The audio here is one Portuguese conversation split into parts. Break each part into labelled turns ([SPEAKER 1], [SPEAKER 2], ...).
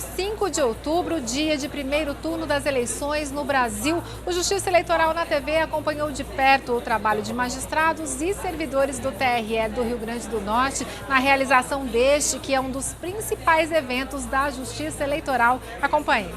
[SPEAKER 1] domingo, 5 de outubro, dia de primeiro turno das eleições no Brasil. O Justiça Eleitoral na TV acompanhou de perto o trabalho de magistrados e servidores do TRE do Rio Grande do Norte na realização deste, que é um dos principais eventos da Justiça Eleitoral. Acompanhe.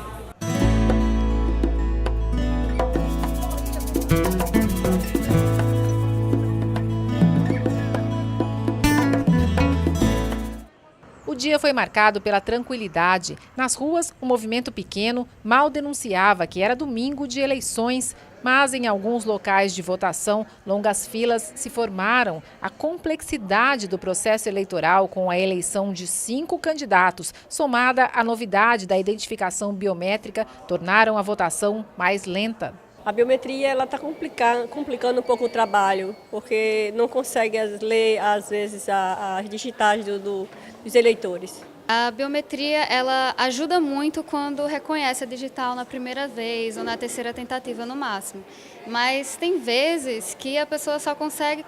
[SPEAKER 1] O dia foi marcado pela tranquilidade. Nas ruas, o movimento pequeno mal denunciava que era domingo de eleições, mas em alguns locais de votação, longas filas se formaram. A complexidade do processo eleitoral com a eleição de 5 candidatos, somada à novidade da identificação biométrica, tornaram a votação mais lenta.
[SPEAKER 2] A biometria ela está complicando um pouco o trabalho, porque não consegue ler, às vezes, as digitais dos eleitores.
[SPEAKER 3] A biometria ela ajuda muito quando reconhece a digital na primeira vez ou na terceira tentativa no máximo. Mas tem vezes que a pessoa só consegue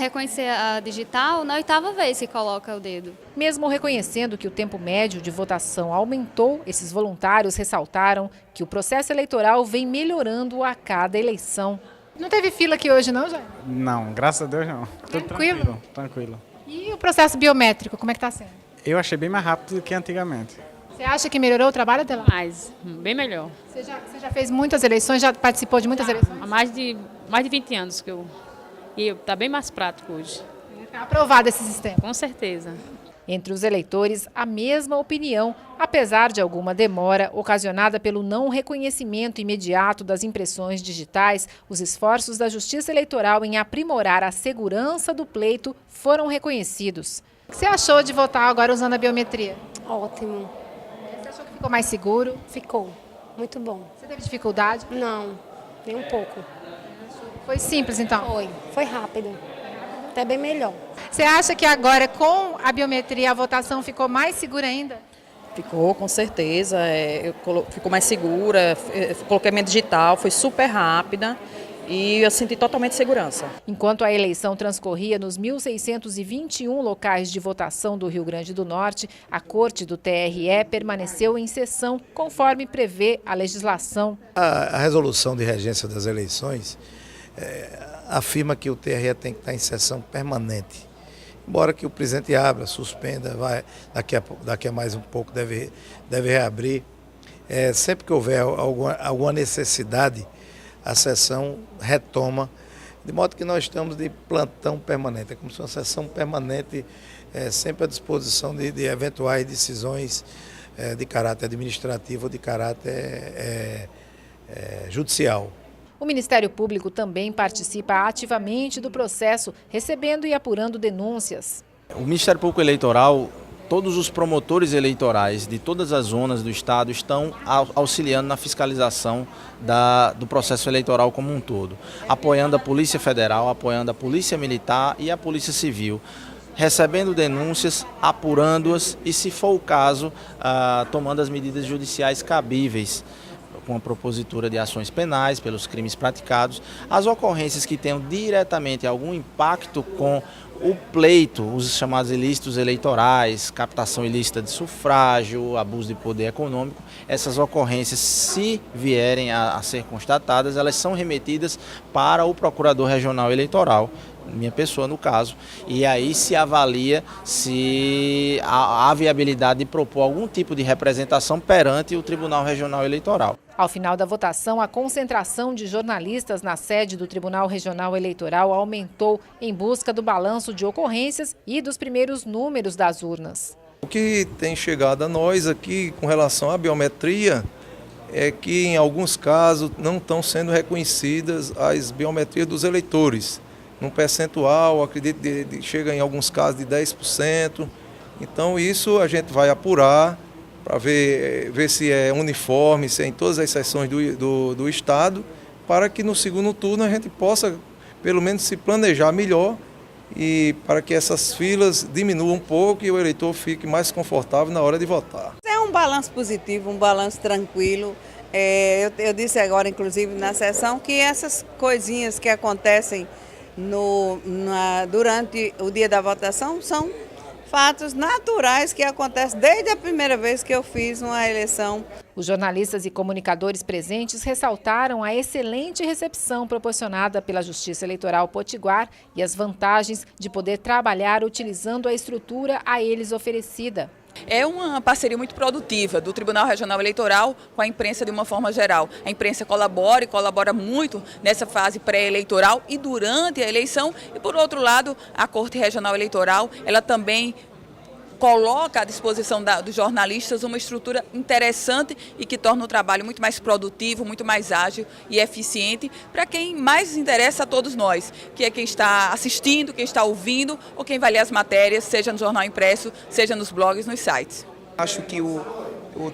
[SPEAKER 3] reconhecer a digital na 8ª vez que coloca o dedo.
[SPEAKER 1] Mesmo reconhecendo que o tempo médio de votação aumentou, esses voluntários ressaltaram que o processo eleitoral vem melhorando a cada eleição. Não teve fila aqui hoje não, Jair?
[SPEAKER 4] Não, graças a Deus não. Tudo
[SPEAKER 1] Tranquilo?
[SPEAKER 4] Tranquilo.
[SPEAKER 1] E o processo biométrico, como é que está sendo?
[SPEAKER 4] Eu achei bem mais rápido do que antigamente.
[SPEAKER 1] Você acha que melhorou o trabalho, Adela?
[SPEAKER 5] Mais, bem melhor.
[SPEAKER 1] Você já fez muitas eleições, já participou de muitas eleições?
[SPEAKER 5] Há mais de 20 anos que está bem mais prático hoje.
[SPEAKER 1] Está aprovado esse sistema?
[SPEAKER 5] Com certeza.
[SPEAKER 1] Entre os eleitores, a mesma opinião, apesar de alguma demora ocasionada pelo não reconhecimento imediato das impressões digitais, os esforços da Justiça Eleitoral em aprimorar a segurança do pleito foram reconhecidos. O que você achou de votar agora usando a biometria?
[SPEAKER 6] Ótimo.
[SPEAKER 1] Você achou que ficou mais seguro?
[SPEAKER 6] Ficou. Muito bom.
[SPEAKER 1] Você teve dificuldade?
[SPEAKER 6] Não, nem um pouco.
[SPEAKER 1] Foi simples, então?
[SPEAKER 6] Foi rápido. Até bem melhor.
[SPEAKER 1] Você acha que agora, com a biometria, a votação ficou mais segura ainda?
[SPEAKER 7] Ficou, com certeza. Ficou mais segura. Coloquei minha digital, foi super rápida. E eu senti totalmente segurança.
[SPEAKER 1] Enquanto a eleição transcorria nos 1.621 locais de votação do Rio Grande do Norte, a Corte do TRE permaneceu em sessão, conforme prevê a legislação.
[SPEAKER 8] A resolução de regência das eleições afirma que o TRE tem que estar em sessão permanente. Embora que o presidente abra, suspenda, daqui a mais um pouco deve reabrir. Sempre que houver alguma necessidade, a sessão retoma, de modo que nós estamos de plantão permanente. É como se uma sessão permanente, sempre à disposição de eventuais decisões de caráter administrativo ou de caráter judicial.
[SPEAKER 1] O Ministério Público também participa ativamente do processo, recebendo e apurando denúncias.
[SPEAKER 9] O Ministério Público Eleitoral, todos os promotores eleitorais de todas as zonas do Estado estão auxiliando na fiscalização do processo eleitoral como um todo, apoiando a Polícia Federal, apoiando a Polícia Militar e a Polícia Civil, recebendo denúncias, apurando-as e, se for o caso, tomando as medidas judiciais cabíveis, com a propositura de ações penais pelos crimes praticados, as ocorrências que tenham diretamente algum impacto com o pleito, os chamados ilícitos eleitorais, captação ilícita de sufrágio, abuso de poder econômico, essas ocorrências, se vierem a ser constatadas, elas são remetidas para o Procurador Regional Eleitoral, minha pessoa no caso, e aí se avalia se há viabilidade de propor algum tipo de representação perante o Tribunal Regional Eleitoral.
[SPEAKER 1] Ao final da votação, a concentração de jornalistas na sede do Tribunal Regional Eleitoral aumentou em busca do balanço de ocorrências e dos primeiros números das urnas.
[SPEAKER 10] O que tem chegado a nós aqui com relação à biometria é que em alguns casos não estão sendo reconhecidas as biometrias dos eleitores. Num percentual, acredito que chega em alguns casos de 10%. Então isso a gente vai apurar para ver se é uniforme, se é em todas as seções do Estado, para que no segundo turno a gente possa pelo menos se planejar melhor e para que essas filas diminuam um pouco e o eleitor fique mais confortável na hora de votar.
[SPEAKER 11] É um balanço positivo, um balanço tranquilo. Eu disse agora, inclusive, na sessão, que essas coisinhas que acontecem durante o dia da votação fatos naturais que acontecem desde a primeira vez que eu fiz uma eleição.
[SPEAKER 1] Os jornalistas e comunicadores presentes ressaltaram a excelente recepção proporcionada pela Justiça Eleitoral Potiguar e as vantagens de poder trabalhar utilizando a estrutura a eles oferecida.
[SPEAKER 12] É uma parceria muito produtiva do Tribunal Regional Eleitoral com a imprensa de uma forma geral. A imprensa colabora e colabora muito nessa fase pré-eleitoral e durante a eleição. E, por outro lado, a Corte Regional Eleitoral, ela também coloca à disposição dos jornalistas uma estrutura interessante e que torna o trabalho muito mais produtivo, muito mais ágil e eficiente para quem mais interessa a todos nós, que é quem está assistindo, quem está ouvindo ou quem vai ler as matérias, seja no jornal impresso, seja nos blogs, nos sites.
[SPEAKER 13] Acho que o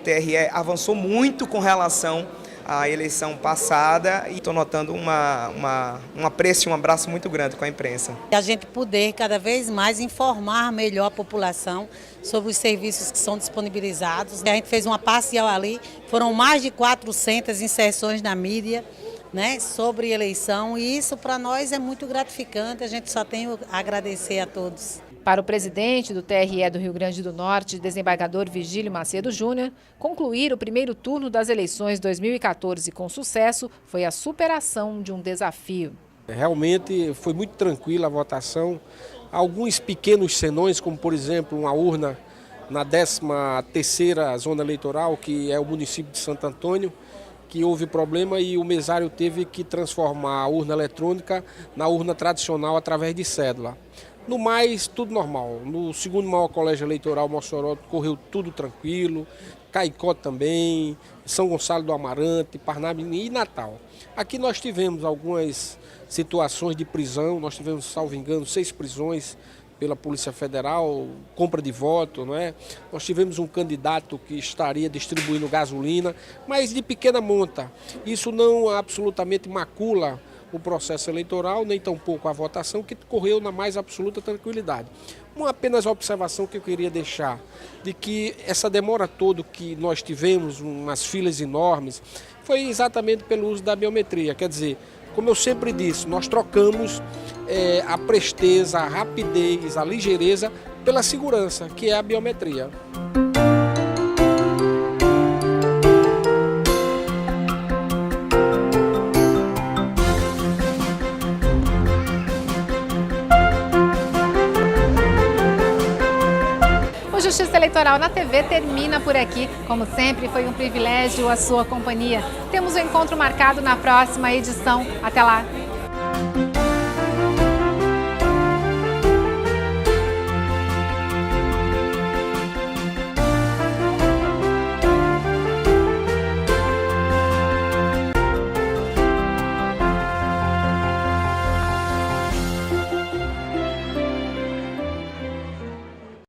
[SPEAKER 13] TRE avançou muito com relação à eleição passada e estou notando um apreço e um abraço muito grande com a imprensa.
[SPEAKER 14] A gente poder cada vez mais informar melhor a população sobre os serviços que são disponibilizados. A gente fez uma parcial ali, foram mais de 400 inserções na mídia, né, sobre eleição, e isso para nós é muito gratificante, a gente só tem a agradecer a todos.
[SPEAKER 1] Para o presidente do TRE do Rio Grande do Norte, desembargador Virgílio Macedo Júnior, concluir o primeiro turno das eleições 2014 com sucesso foi a superação de um desafio.
[SPEAKER 15] Realmente foi muito tranquila a votação. Alguns pequenos senões, como por exemplo uma urna na 13ª zona eleitoral, que é o município de Santo Antônio, que houve problema e o mesário teve que transformar a urna eletrônica na urna tradicional através de cédula. No mais, tudo normal. No segundo maior colégio eleitoral, Mossoró, correu tudo tranquilo, Caicó também, São Gonçalo do Amarante, Parnamirim e Natal. Aqui nós tivemos algumas situações de prisão, nós tivemos, salvo engano, 6 prisões pela Polícia Federal, compra de voto, não é? Nós tivemos um candidato que estaria distribuindo gasolina, mas de pequena monta. Isso não absolutamente macula o processo eleitoral, nem tampouco a votação, que correu na mais absoluta tranquilidade. Uma apenas observação que eu queria deixar, de que essa demora toda que nós tivemos, umas filas enormes, foi exatamente pelo uso da biometria. Quer dizer, como eu sempre disse, nós trocamos a presteza, a rapidez, a ligeireza pela segurança, que é a biometria.
[SPEAKER 1] O Justiça Eleitoral na TV termina por aqui. Como sempre, foi um privilégio a sua companhia. Temos um encontro marcado na próxima edição. Até lá!